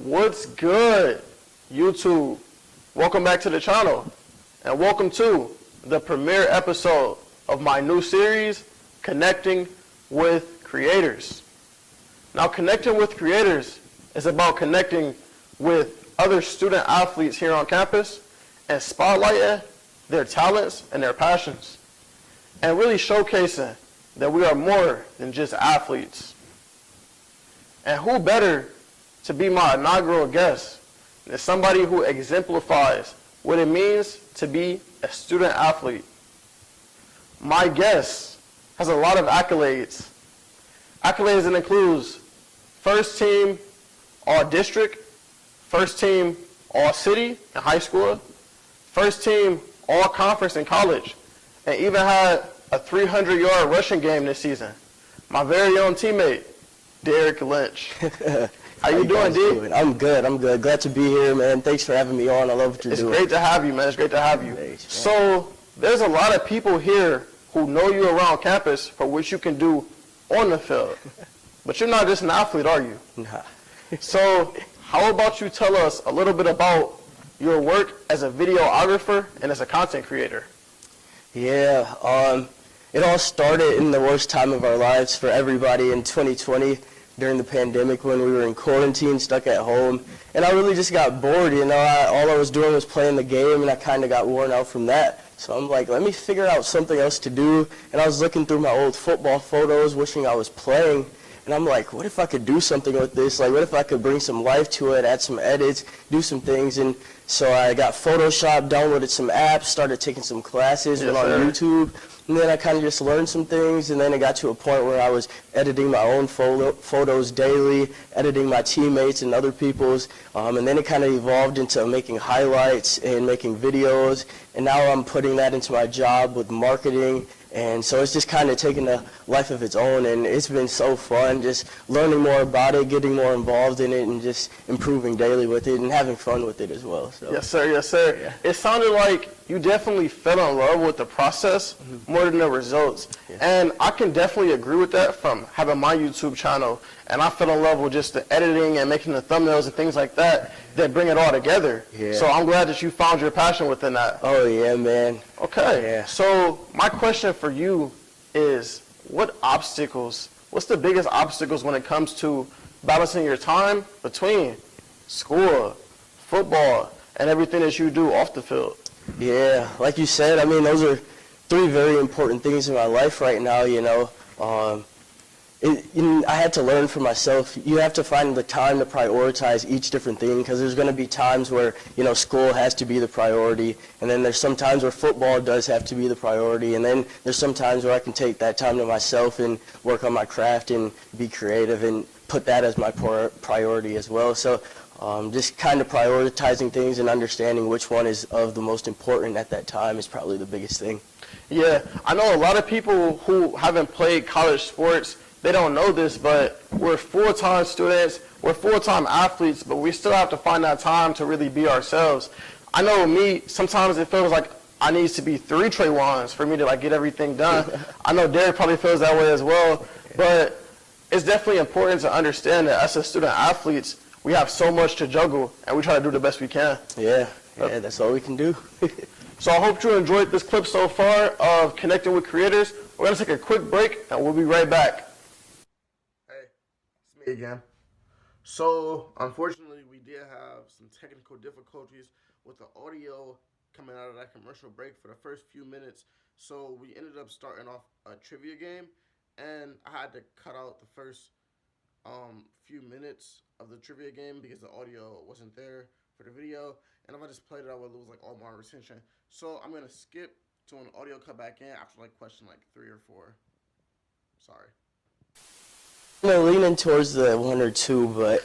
What's good, YouTube? Welcome back to the channel, and welcome to the premiere episode of my new series, Connecting with Creators. Now, connecting with creators is about connecting with other student athletes here on campus and spotlighting their talents and their passions, and really showcasing that we are more than just athletes. And who better to be my inaugural guest than somebody who exemplifies what it means to be a student athlete. My guest has a lot of accolades. Accolades that includes first team all-district, first team all-city in high school, first team all-conference in college, and even had a 300-yard rushing game this season. My very own teammate, Lynch. How you doing, D? I'm good. Glad to be here, man. Thanks for having me on. I love what you're doing. It's great to have you, man. It's great to have you. Thanks, so there's a lot of people here who know you around campus for what you can do on the field. But you're not just an athlete, are you? Nah. So how about you tell us a little bit about your work as a videographer and as a content creator? Yeah, it all started in the worst time of our lives for everybody in 2020 during the pandemic when we were in quarantine, stuck at home. And I really just got bored, you know. All I was doing was playing the game, and I kind of got worn out from that. So I'm like, let me figure out something else to do. And I was looking through my old football photos, wishing I was playing. And I'm like, what if I could do something with this? Like, what if I could bring some life to it, add some edits, do some things? And so I got Photoshop, downloaded some apps, started taking some classes, went on YouTube. And then I kind of just learned some things, and then it got to a point where I was editing my own photos daily, editing my teammates and other people's, and then it kind of evolved into making highlights and making videos, and now I'm putting that into my job with marketing. And so it's just kind of taken a life of its own, and it's been so fun just learning more about it, getting more involved in it, and just improving daily with it and having fun with it as well. So. Yes, sir. Yes, sir. Yeah. It sounded like you definitely fell in love with the process more than the results. Yeah. And I can definitely agree with that from having my YouTube channel. And I fell in love with just the editing and making the thumbnails and things like that bring it all together. Yeah. So I'm glad that you found your passion within that. Oh, yeah, man. Okay. Yeah. So my question for you is, what's the biggest obstacles when it comes to balancing your time between school, football, and everything that you do off the field? Yeah, like you said, I mean, those are three very important things in my life right now, you know. I had to learn for myself. You have to find the time to prioritize each different thing, because there's going to be times where, you know, school has to be the priority, and then there's some times where football does have to be the priority, and then there's some times where I can take that time to myself and work on my craft and be creative and put that as my priority as well. So just kind of prioritizing things and understanding which one is of the most important at that time is probably the biggest thing. Yeah, I know a lot of people who haven't played college sports, they don't know this, but we're full-time students, we're full-time athletes, but we still have to find that time to really be ourselves. I know me, sometimes it feels like I need to be 3 Trey Wans for me to like get everything done. I know Derek probably feels that way as well, but it's definitely important to understand that as a student athletes, we have so much to juggle, and we try to do the best we can. Yeah, that's all we can do. So I hope you enjoyed this clip so far of Connecting with Creators. We're going to take a quick break, and we'll be right back. Hey, it's me again. So, unfortunately, we did have some technical difficulties with the audio coming out of that commercial break for the first few minutes. So we ended up starting off a trivia game, and I had to cut out the first few minutes of the trivia game because the audio wasn't there for the video, and if I just played it, I would lose like all my retention. So I'm gonna skip to an audio cut back in after like question like 3 or 4. Sorry. I'm leaning towards the 1 or 2, but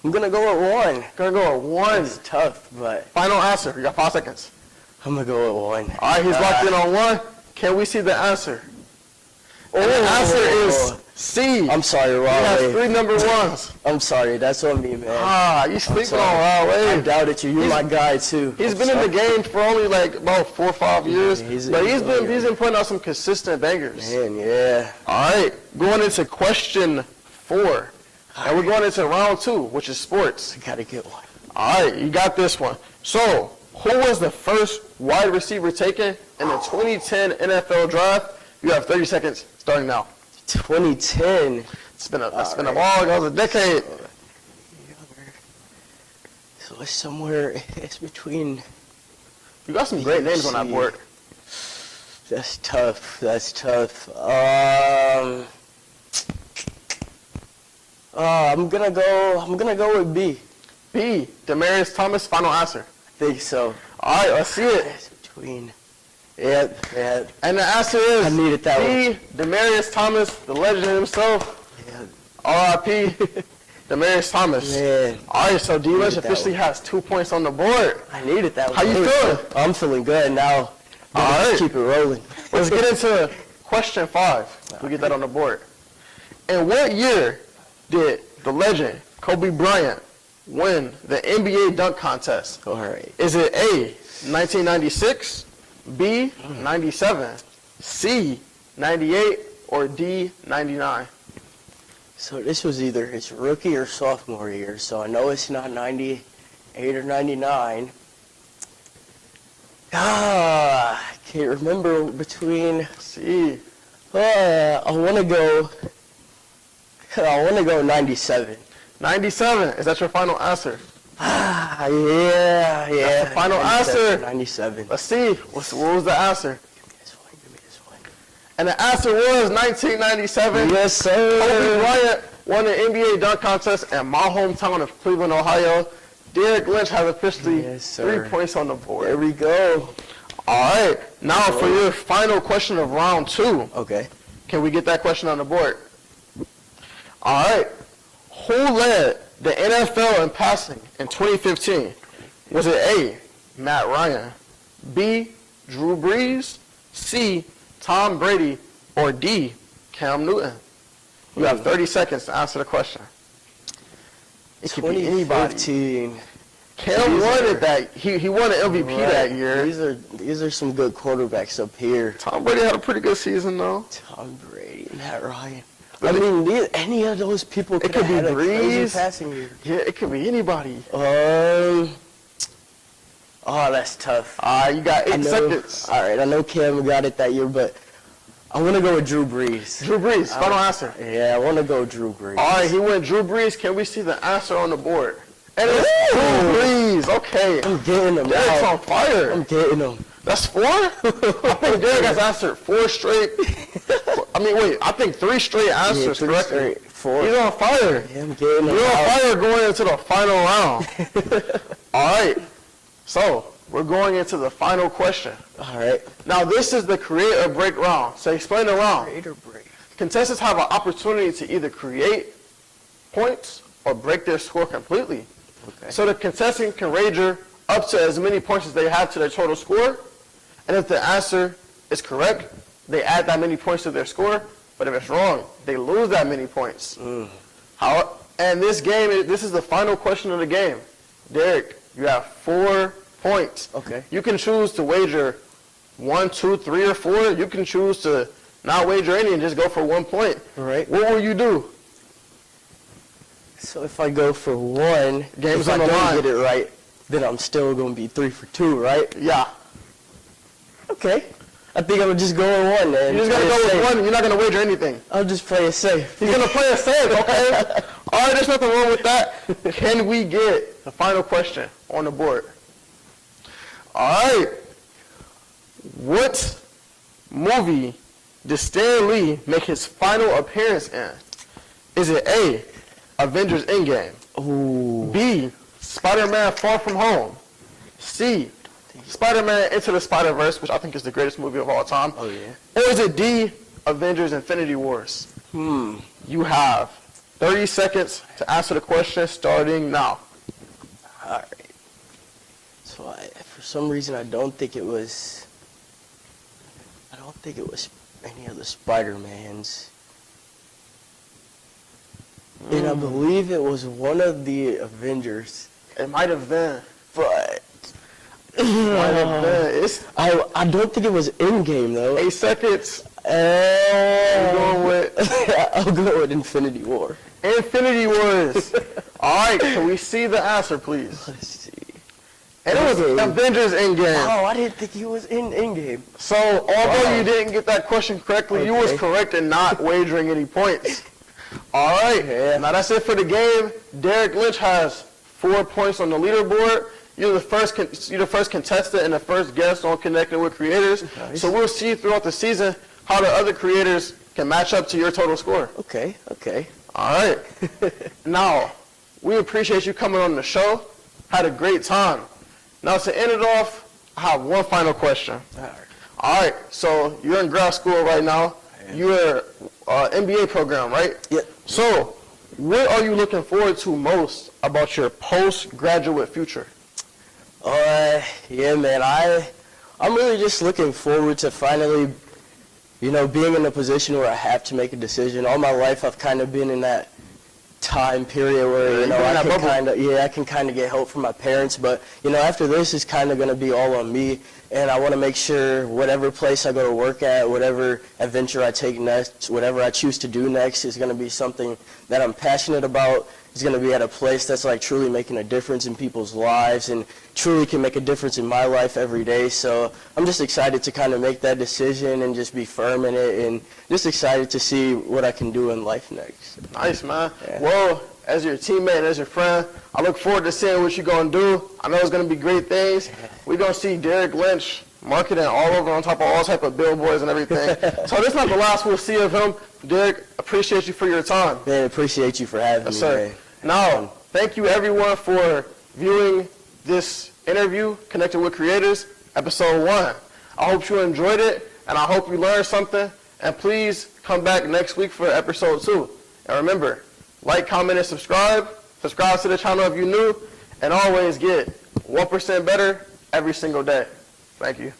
I'm gonna go at 1. Gonna go at 1. It's tough, but final answer. You got 5 seconds. I'm gonna go at 1. All right, he's locked in on 1. Can we see the answer? And the answer is C. I'm sorry, Raleigh. He has 3 number 1s. I'm sorry, that's on me, man. You sleeping on Raleigh. I doubted you. You're my guy too. He's been in the game for only like about 4 or 5 years, but he's been putting out some consistent bangers. Man, yeah. All right, going into question 4. And we're going into round 2, which is sports. I gotta get one. All right, you got this one. So, who was the first wide receiver taken in the 2010 NFL draft? You have 30 seconds starting now. 2010. It's been a long, that was a decade. So it's somewhere, it's between. You got some great names on that board. That's tough. I'm gonna go with B. B, Demaryius Thomas, final answer. I think so. All right, let's see it. It's between. Yeah. And the answer is I needed that B, Demaryius Thomas, the legend himself. Yeah. R.I.P. Demaryius Thomas. Man. All right, so D. Lynch that officially has 2 points on the board. I needed that one. How you feeling? I'm feeling good now. All right. Keep it rolling. Let's get into question 5. We get that on the board. In what year did the legend Kobe Bryant win the NBA dunk contest? All right. Is it A, 1996, B, 97, C, 98, or D, 99? So this was either his rookie or sophomore year, so I know it's not 98 or 99. I can't remember between. C. I want to go 97. 97, is that your final answer? Yeah. That's the final answer. 97. Let's see, what was the answer? Give me this one. And the answer was 1997. Yes, sir. Kobe Bryant won the NBA dunk contest in my hometown of Cleveland, Ohio. Derek Lynch has officially Yes, sir. 3 points on the board. There we go. All right, now for your final question of round 2. Okay. Can we get that question on the board? All right. Who led the NFL in passing in 2015? Was it A, Matt Ryan, B, Drew Brees, C, Tom Brady, or D, Cam Newton? You have 30 seconds to answer the question. It could be anybody. 2015. Cam won it that he won an MVP that year. These are some good quarterbacks up here. Tom Brady had a pretty good season though. Tom Brady, Matt Ryan. I mean, any of those people could could have be had a crazy Breeze. passing year. Yeah, it could be anybody. Oh, that's tough. You got 8 seconds. All right, I know Cam got it that year, but I want to go with Drew Brees. Drew Brees, final answer. Yeah, I want to go Drew Brees. All right, he went Drew Brees. Can we see the answer on the board? And it's Drew Brees. Okay. I'm getting him Derek's now. on fire. I'm getting him. That's 4? I think Derek has answered 4 straight. I think 3 straight answers three correctly. straight, 4. He's on fire. Yeah, I'm getting him You're on out. fire going into the final round. All right. So, we're going into the final question. All right. Now, this is the create or break round. So, explain the round. Create or break. Contestants have an opportunity to either create points or break their score completely. Okay. So the contestant can wager up to as many points as they have to their total score. And if the answer is correct, they add that many points to their score. But if it's wrong, they lose that many points. And this is the final question of the game. Derek, you have 4 points. Okay. You can choose to wager 1, 2, 3, or 4. You can choose to not wager any and just go for 1 point. All right. What will you do? So if I go for 1, Game's if I on the don't line. get it right, then I'm still going to be 3 for 2, right? Yeah. Okay. I think I would just go with 1, man. You're just going to go with 1. You're not going to wager anything. I'll just play it safe. He's going to play it safe, okay? All right, there's nothing wrong with that. Can we get the final question on the board? All right. What movie did Stan Lee make his final appearance in? Is it A, Avengers Endgame, Ooh. B, Spider-Man Far From Home, C, Spider-Man Into the Spider-Verse, which I think is the greatest movie of all time, Oh, yeah. or is it D, Avengers Infinity Wars? You have 30 seconds to answer the question starting now. All right. So for some reason, I don't think it was any of the Spider-Mans. And I believe it was one of the Avengers. It might have been. But Might have been. It's I don't think it was Endgame, though. 8 seconds. I'm going with I'll go with Infinity War. Infinity Wars. All right, can we see the answer, please? Let's see. And it was Endgame. Avengers Endgame. Oh, I didn't think he was in Endgame. So, although Wow. you didn't get that question correctly, you was Okay. correct in not wagering any points. All right, Yeah. now that's it for the game. Derek Lynch has 4 points on the leaderboard. You're the first contestant and the first guest on Connecting with Creators. Nice. So we'll see throughout the season how the other creators can match up to your total score. Okay. All right. Now, we appreciate you coming on the show. Had a great time. Now, to end it off, I have one final question. All right. All right, so you're in grad school right now. You're MBA program, right? Yep. So, what are you looking forward to most about your postgraduate future? Yeah, man. I'm really just looking forward to finally, being in a position where I have to make a decision. All my life, I've kind of been in that time period where I can kind of get help from my parents, but after this is kind of going to be all on me, and I want to make sure whatever place I go to work at, whatever adventure I take next, whatever I choose to do next is going to be something that I'm passionate about. It's going to be at a place that's like truly making a difference in people's lives and truly can make a difference in my life every day. So I'm just excited to kind of make that decision and just be firm in it, and just excited to see what I can do in life next. Nice, man. Yeah. Well, as your teammate and as your friend, I look forward to seeing what you're going to do. I know it's going to be great things. We're going to see Derek Lynch marketing all over on top of all type of billboards and everything. So this is not the last we'll see of him. Derek, appreciate you for your time. Man, appreciate you for having me, Yes, sir. man. Now, thank you everyone for viewing this interview, Connected with Creators, episode 1. I hope you enjoyed it, and I hope you learned something. And please come back next week for episode 2. And remember, like, comment, and subscribe. Subscribe to the channel if you're new, and always get 1% better every single day. Thank you.